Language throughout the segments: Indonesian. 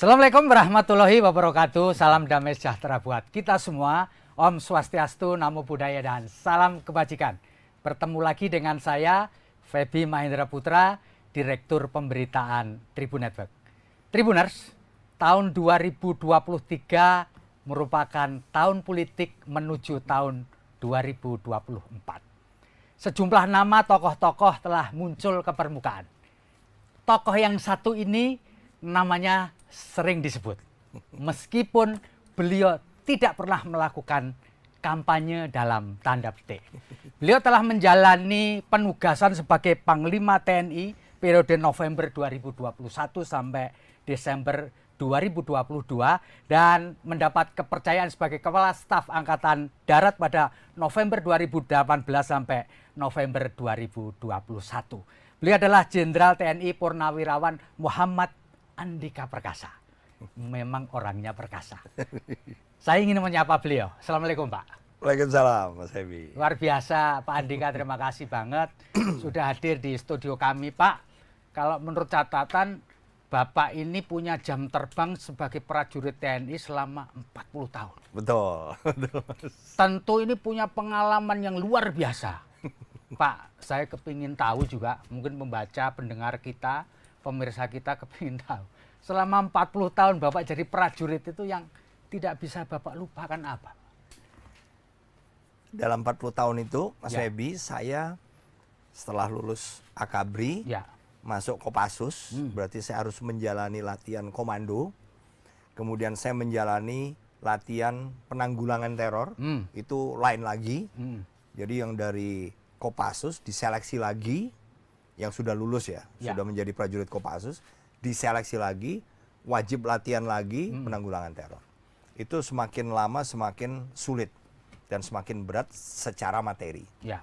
Assalamualaikum warahmatullahi wabarakatuh. Salam damai sejahtera buat kita semua. Om Swastiastu, Namo Buddhaya, dan salam kebajikan. Bertemu lagi dengan saya, Feby Mahendra Putra, Direktur Pemberitaan Tribun Network. Tribuners, tahun 2023 merupakan tahun politik menuju tahun 2024. Sejumlah nama tokoh-tokoh telah muncul ke permukaan. Tokoh yang satu ini namanya sering disebut, meskipun beliau tidak pernah melakukan kampanye dalam tanda petik. Beliau telah menjalani penugasan sebagai Panglima TNI periode November 2021 sampai Desember 2022 dan mendapat kepercayaan sebagai Kepala Staf Angkatan Darat pada November 2018 sampai November 2021. Beliau adalah Jenderal TNI Purnawirawan Muhammad Andika Perkasa. Memang orangnya perkasa. Saya ingin menyapa beliau. Assalamualaikum, Pak. Waalaikumsalam, Mas Feby. Luar biasa, Pak Andika. Terima kasih banget sudah hadir di studio kami, Pak. Kalau menurut catatan, Bapak ini punya jam terbang sebagai prajurit TNI selama 40 tahun. Betul. Tentu ini punya pengalaman yang luar biasa. Pak, saya kepingin tahu juga, mungkin membaca pendengar kita, pemirsa kita kepingin tahu. Selama 40 tahun Bapak jadi prajurit itu yang tidak bisa Bapak lupakan apa? Dalam 40 tahun itu, Mas Ya. Feby, saya setelah lulus Akabri, Ya, masuk Kopassus, berarti saya harus menjalani latihan komando. Kemudian saya menjalani latihan penanggulangan teror, itu lain lagi. Jadi yang dari Kopassus diseleksi lagi, yang sudah lulus ya, sudah menjadi prajurit Kopassus, diseleksi lagi, wajib latihan lagi penanggulangan teror. Itu semakin lama semakin sulit dan semakin berat secara materi. ya,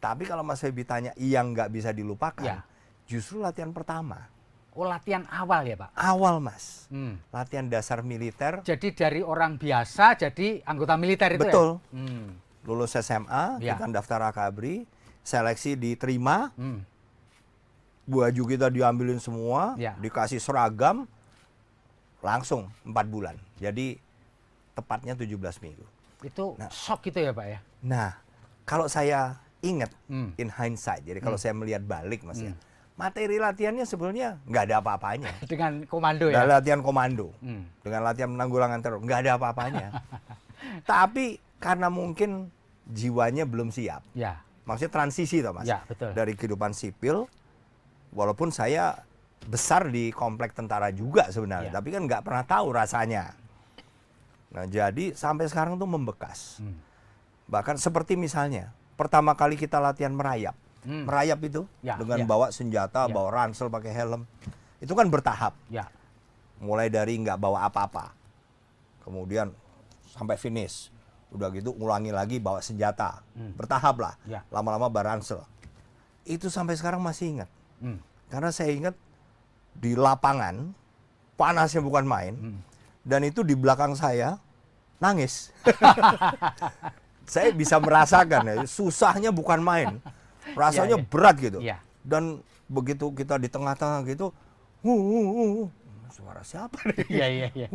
Tapi kalau Mas Feby tanya yang nggak bisa dilupakan, Ya. justru latihan pertama. Oh, latihan awal ya, Pak? Awal, Mas. Hmm. Latihan dasar militer. Jadi dari orang biasa jadi anggota militer itu Betul. ya? Lulus SMA, Ya. kita daftar Akabri, seleksi diterima, Hmm. baju kita diambilin semua, Ya. dikasih seragam, langsung 4 bulan. Jadi tepatnya 17 minggu. Itu shock gitu ya, Pak ya? Nah, kalau saya ingat Hmm. in hindsight, jadi kalau saya melihat balik, Mas ya, materi latihannya sebenarnya nggak ada apa-apanya. Dengan komando Dengan ya? latihan komando, dengan latihan penanggulangan teror, nggak ada apa-apanya. Tapi karena mungkin jiwanya belum siap. Ya, Maksudnya transisi toh, Mas. Ya, betul. Dari kehidupan sipil, walaupun saya besar di komplek tentara juga sebenarnya, Ya. tapi kan nggak pernah tahu rasanya. Nah, jadi sampai sekarang tuh membekas. Bahkan seperti misalnya, pertama kali kita latihan merayap. Merayap itu Ya, dengan ya. bawa senjata, Ya. bawa ransel, pakai helm. Itu kan bertahap. ya, Mulai dari nggak bawa apa-apa. Kemudian sampai finish. Udah gitu ulangi lagi bawa senjata. Bertahap lah. Ya. Lama-lama bawa ransel. Itu sampai sekarang masih ingat. Karena saya ingat di lapangan, panasnya bukan main. Dan itu di belakang saya nangis. Saya bisa merasakan ya, susahnya bukan main. Rasanya Ya, ya. berat gitu. Ya. Dan begitu kita di tengah-tengah gitu, suara siapa nih? Iya, iya, iya.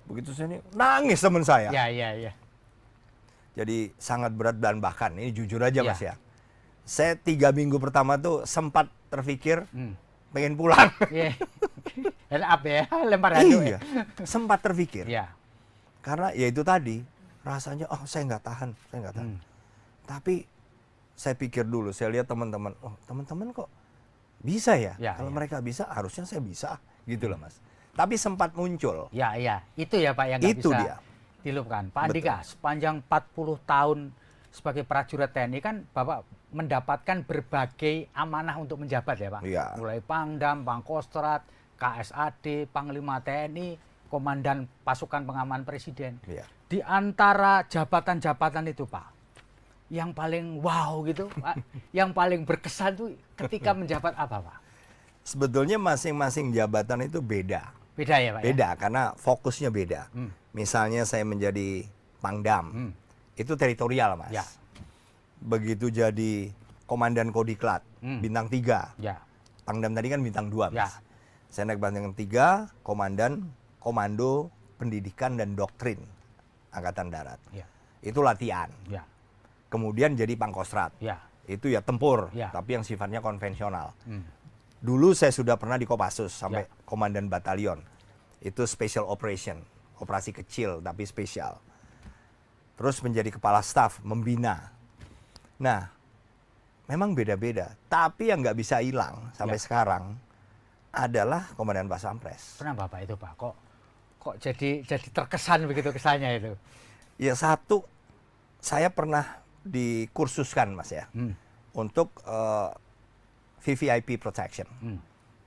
Begitu saya nih, nangis teman saya. Ya, ya, ya. Jadi sangat berat dan bahkan ini jujur aja Ya. Mas ya. Saya 3 minggu pertama tuh sempat terpikir pengen pulang. Iya. Dan apa ya? Lempar handuk ya? Iya, sempat terpikir. Iya. Karena ya itu tadi, rasanya saya nggak tahan, saya nggak tahan. Tapi saya pikir dulu, saya lihat teman-teman, teman-teman kok bisa ya? Ya, Kalau ya. mereka bisa, harusnya saya bisa, gitu loh Mas. Tapi sempat muncul. Ya, ya. Itu ya, Pak, yang nggak Itu bisa dia. dilupakan. Pak Andika, sepanjang 40 tahun sebagai prajurit TNI kan Bapak mendapatkan berbagai amanah untuk menjabat ya, Pak? Iya. Mulai Pangdam, Pangkostrat, KSAD, Panglima TNI, Komandan Pasukan Pengaman Presiden. Iya. Di antara jabatan-jabatan itu, Pak, yang paling wow gitu, Pak, yang paling berkesan tuh ketika menjabat apa, Pak? Sebetulnya masing-masing jabatan itu beda. Beda ya, Pak? Ya? Beda, karena fokusnya beda. Misalnya saya menjadi Pangdam, itu teritorial Mas. Ya. Begitu jadi Komandan Kodiklat, bintang 3. Ya. Pangdam tadi kan bintang 2 Mas. Ya. Saya naik bintang 3, Komandan Komando Pendidikan dan Doktrin Angkatan Darat. Ya. Itu latihan. Ya. Kemudian jadi Pangkostrat. Ya. Itu ya tempur, Ya. tapi yang sifatnya konvensional. Hmm. Dulu saya sudah pernah di Kopassus sampai Ya. komandan batalion. Itu special operation, operasi kecil tapi spesial. Terus menjadi kepala staf, membina. Nah, memang beda-beda. Tapi yang nggak bisa hilang sampai sekarang adalah Komandan Pas Pampres. Kenapa Pak itu Pak? Kok jadi terkesan begitu kesannya itu? Ya satu, saya pernah dikursuskan Mas ya, untuk VVIP protection.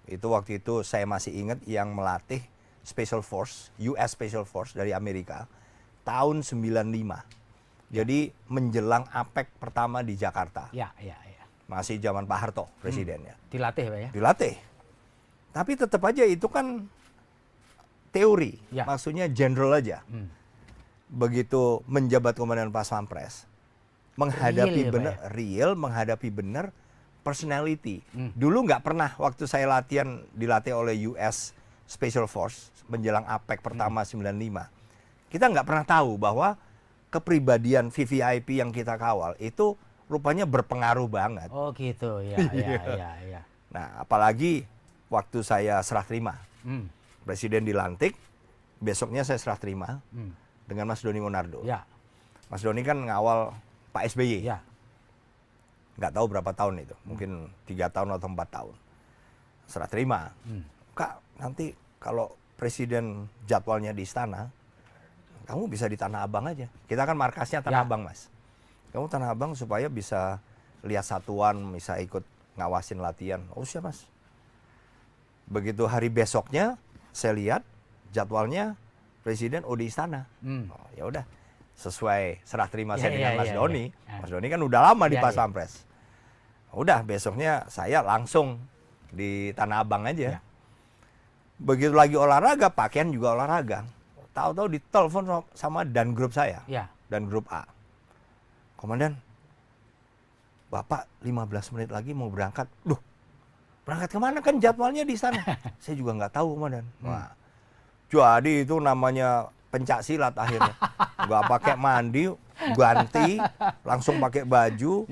Itu waktu itu saya masih ingat yang melatih Special Force, US Special Force dari Amerika tahun 95. Jadi menjelang APEC pertama di Jakarta. Ya. Masih zaman Pak Harto presidennya. Dilatih Pak ya? Dilatih. Tapi tetap aja itu kan teori, Ya. maksudnya general aja. Begitu menjabat Komandan Pas Pampres, menghadapi Real ya, Pak benar ya? real, menghadapi benar personality. Dulu nggak pernah waktu saya dilatih oleh US Special Force menjelang APEC pertama 95. Kita nggak pernah tahu bahwa kepribadian VVIP yang kita kawal itu rupanya berpengaruh banget. Oh gitu, ya. Nah, apalagi waktu saya serah terima. Hmm. Presiden dilantik, besoknya saya serah terima dengan Mas Doni Monardo. Ya. Mas Doni kan ngawal Pak SBY. Ya. Nggak tahu berapa tahun itu, mungkin 3 tahun atau 4 tahun. Serah terima. Kak, nanti kalau presiden jadwalnya di istana, kamu bisa di Tanah Abang aja. Kita kan markasnya Tanah Ya. Abang, Mas. Kamu Tanah Abang supaya bisa lihat satuan, bisa ikut ngawasin latihan. Oh siap, Mas. Begitu hari besoknya, saya lihat jadwalnya presiden di istana. Oh, ya udah, sesuai serah terima saya dengan Mas Doni. Mas Doni kan udah lama di Pas Pampres. Udah, besoknya saya langsung di Tanah Abang aja. Begitu lagi olahraga, pakaian juga olahraga. Tahu-tahu ditelepon sama dan grup saya. Dan grup A. Komandan, Bapak 15 menit lagi mau berangkat. Duh, berangkat kemana, kan jadwalnya di sana. Saya juga nggak tahu, Komandan. Wah, jadi itu namanya pencak silat akhirnya. Nggak pakai mandi, ganti, langsung pakai baju,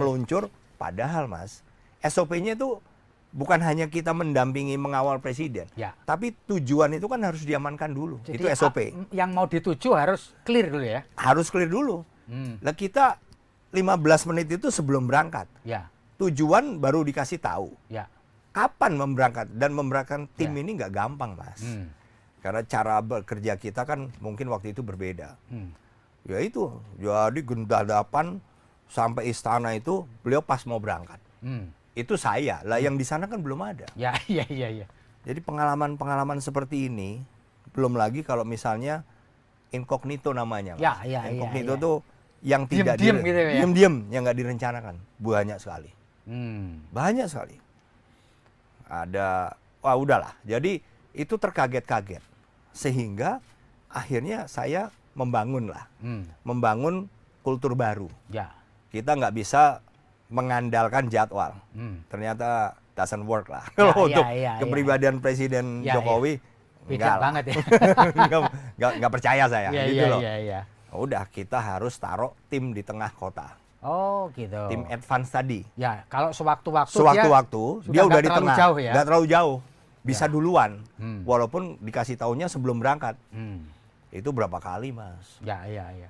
meluncur. Padahal Mas, SOP-nya itu bukan hanya kita mendampingi mengawal presiden, tapi tujuan itu kan harus diamankan dulu. Jadi, itu SOP. Yang mau dituju harus clear dulu ya? Harus clear dulu. Lah kita 15 menit itu sebelum berangkat. Tujuan baru dikasih tahu. Kapan memberangkat, dan memberangkatkan tim ini nggak gampang, Mas. Karena cara bekerja kita kan mungkin waktu itu berbeda. Ya itu, jadi gendadapan sampai istana itu beliau pas mau berangkat. Itu saya, lah yang di sana kan belum ada. Iya. Jadi pengalaman-pengalaman seperti ini, belum lagi kalau misalnya incognito namanya, Mas. Incognito tuh yang tidak Diem-diem gitu ya? diem-diem, yang nggak direncanakan, banyak sekali. Banyak sekali. Ada, wah udahlah. Jadi itu terkaget-kaget, sehingga akhirnya saya membangun kultur baru. Kita nggak bisa mengandalkan jadwal. Ternyata doesn't work lah. Kalau untuk kepribadian Presiden Jokowi, beda banget ya. nggak percaya saya. Gitu loh. Iya. Udah, kita harus taruh tim di tengah kota. Oh gitu. Tim advance tadi. Ya, kalau sewaktu-waktu dia udah di tengah. Jauh ya? Nggak terlalu jauh. Bisa duluan. Walaupun dikasih taunya sebelum berangkat. Itu berapa kali, Mas? Iya.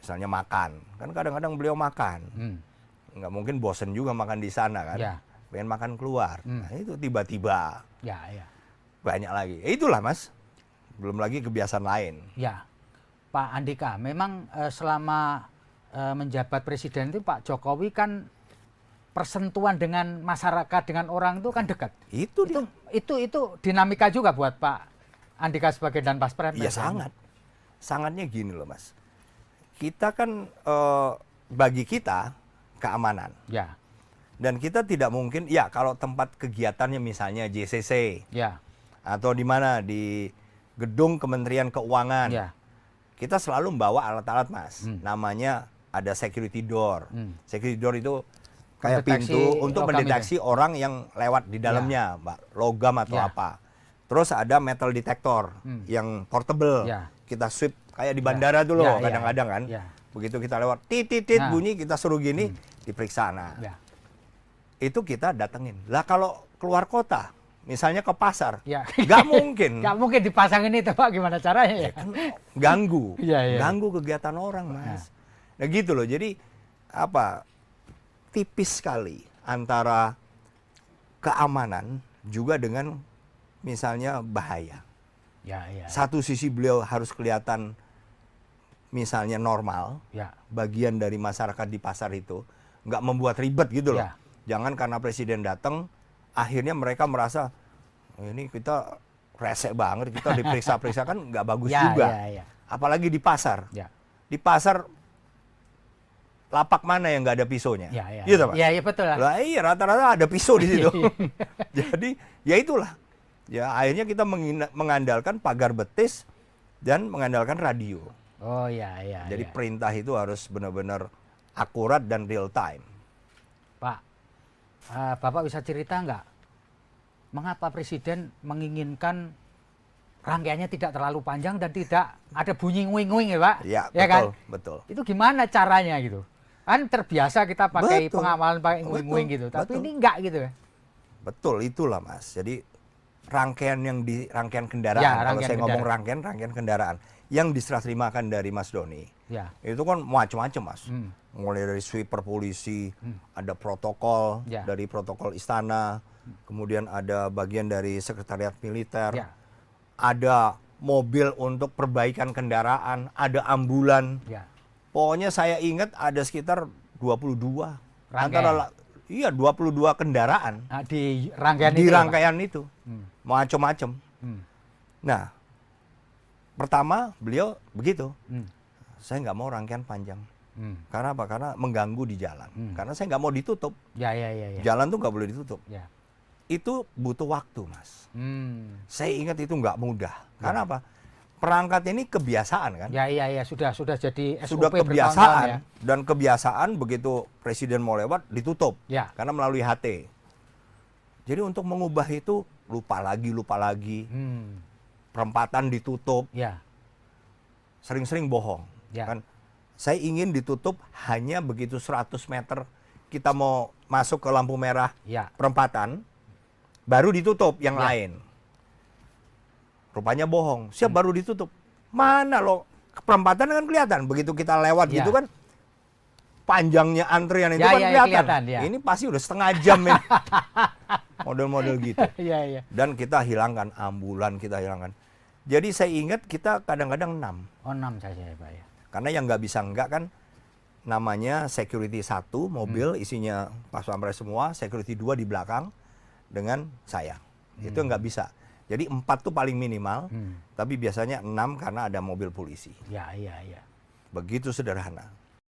Misalnya makan. Kan kadang-kadang beliau makan. Nggak mungkin bosen juga makan di sana kan. Pengen makan keluar. Nah, itu tiba-tiba. Banyak lagi. Itulah, Mas. Belum lagi kebiasaan lain. Ya. Pak Andika, memang selama menjabat presiden itu Pak Jokowi kan persentuhan dengan masyarakat, dengan orang itu kan dekat. Itu dinamika juga buat Pak Andika sebagai Dan Paspres. Iya, sangat. Sangatnya gini loh, Mas. Kita kan bagi kita keamanan. Dan kita tidak mungkin, ya kalau tempat kegiatannya misalnya JCC. Atau di mana, di gedung Kementerian Keuangan. Kita selalu membawa alat-alat, Mas. Namanya ada security door. Security door itu kayak pintu untuk mendeteksi orang yang lewat di dalamnya, Mbak, logam atau apa. Terus ada metal detector yang portable. Ya. Kita sweep kayak di bandara tuh loh, kadang-kadang kan. Ya. Begitu kita lewat, titit Nah. bunyi, kita suruh gini, diperiksa. Nah, Ya. itu kita datengin. Lah kalau keluar kota, misalnya ke pasar, Ya. nggak mungkin. Nggak mungkin dipasangin itu Pak, gimana caranya ya? Kan ganggu, Iya. ganggu kegiatan orang, Mas. Nah gitu loh, jadi apa, tipis sekali antara keamanan juga dengan misalnya bahaya. Ya. Satu sisi beliau harus kelihatan misalnya normal, Ya. bagian dari masyarakat di pasar itu, nggak membuat ribet gitu loh. Ya. Jangan karena presiden datang, akhirnya mereka merasa ini kita resek banget, kita diperiksa-periksa kan nggak bagus Ya, juga. ya. Apalagi di pasar. Ya. Di pasar lapak mana yang nggak ada pisaunya? Ya. Gitu, Pak? Ya, betul lah. Lah iya, rata-rata ada pisau di situ. Jadi ya itulah. Ya akhirnya kita mengandalkan pagar betis dan mengandalkan radio. Oh ya. Jadi perintah itu harus benar-benar akurat dan real time. Pak, Bapak bisa cerita nggak mengapa Presiden menginginkan rangkaiannya tidak terlalu panjang dan tidak ada bunyi nguing-nguing ya Pak? Ya, Ya betul, kan? betul. Itu gimana caranya gitu? Kan terbiasa kita pakai Betul. pengawalan pakai nguing-nguing gitu, tapi ini enggak gitu ya? Betul, itulah Mas. Jadi rangkaian rangkaian kendaraan, Ya, kalau rangkaian saya ngomong kendaraan. rangkaian kendaraan yang diserah terimakan dari Mas Doni, Ya. itu kan macam-macam Mas. Hmm. Mulai dari sweeper polisi, ada protokol Ya. dari protokol istana, kemudian ada bagian dari sekretariat militer, Ya. ada mobil untuk perbaikan kendaraan, ada ambulan. Ya. Pokoknya saya ingat ada sekitar 22. Rangkaian. Iya, 22 kendaraan Nah, di rangkaian di itu ya, Pak? rangkaian itu. Macam-macam. Hmm. Nah, pertama beliau begitu. Hmm. Saya nggak mau rangkaian panjang. Hmm. Karena apa? Karena mengganggu di jalan. Karena saya nggak mau ditutup. Ya. Jalan tuh nggak boleh ditutup. Ya. Itu butuh waktu, Mas. Hmm. Saya ingat itu nggak mudah. Karena apa? Perangkat ini kebiasaan kan. Ya, sudah jadi SOP Sudah bertahun-tahun kebiasaan. ya. Dan kebiasaan begitu presiden mau lewat ditutup. Ya. Karena melalui HT. Jadi untuk mengubah itu lupa lagi. Hmm. Perempatan ditutup. Ya. Sering-sering bohong. Ya. Kan? Saya ingin ditutup hanya begitu 100 meter kita mau masuk ke lampu merah Ya. perempatan, baru ditutup yang Ya. lain. Rupanya bohong. Siap baru ditutup. Mana lo? Perempatan kan kelihatan. Begitu kita lewat Ya. gitu kan, panjangnya antrian itu Ya, kan ya, kelihatan. kelihatan, ya. Ini pasti udah setengah jam ini. Model-model gitu. Iya. Dan kita hilangkan ambulan, kita hilangkan. Jadi saya ingat kita kadang-kadang 6. Oh, 6 saja ya Pak ya. Karena yang nggak bisa enggak kan namanya security 1 mobil isinya pas pampres semua, security 2 di belakang dengan saya. Itu nggak bisa. Jadi 4 tuh paling minimal, tapi biasanya 6 karena ada mobil polisi. Ya. Begitu sederhana.